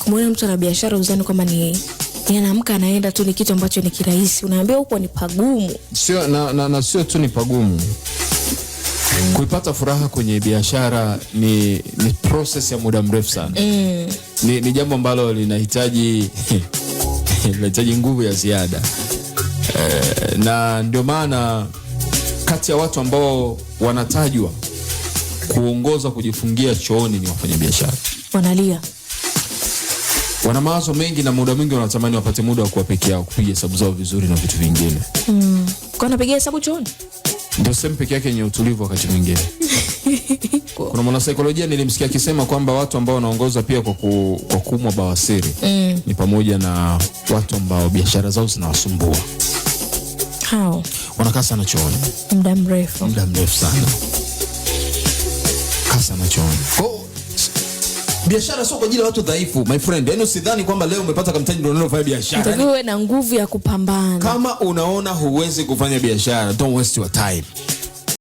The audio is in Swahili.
Kumwona mtu ana biashara uzani kwamba ni anaamka anaenda tu, ni kitu ambacho ni kirahisi. Unaambia huko ni pagumu. Sio na sio tu ni pagumu. Kuipata furaha kwenye biashara ni process ya muda mrefu sana. Ni jambo ambalo linahitaji nguvu ya ziada. Na ndio maana kati ya watu ambao wanatajwa kuongoza kujifungia chooni ni wafanyabiashara. Wanalia. Wana mawazo mengi na muda mwingi wanatamani wapate muda wa kuwa peke yao, kupiga hesabu zao vizuri na vitu vingine. Kwa anapiga hesabu chooni? Ndio sehemu pekee yake yenye utulivu wakati mwingine. Kuna mwanasaikolojia nilimsikia akisema kwamba watu ambao wanaongoza pia kwa kuumwa bawasiri ni pamoja na watu ambao biashara zao zinawasumbua. Hao wanakaa sana chooni muda mrefu sana. Kaa sana chooni. Biashara sio kwa ajili ya watu dhaifu, my friend. Yaani usidhani kwamba leo umepata kamtaji ndio unafanya biashara. Uwe na nguvu ya kupambana. Kama unaona huwezi kufanya biashara, don't waste your time.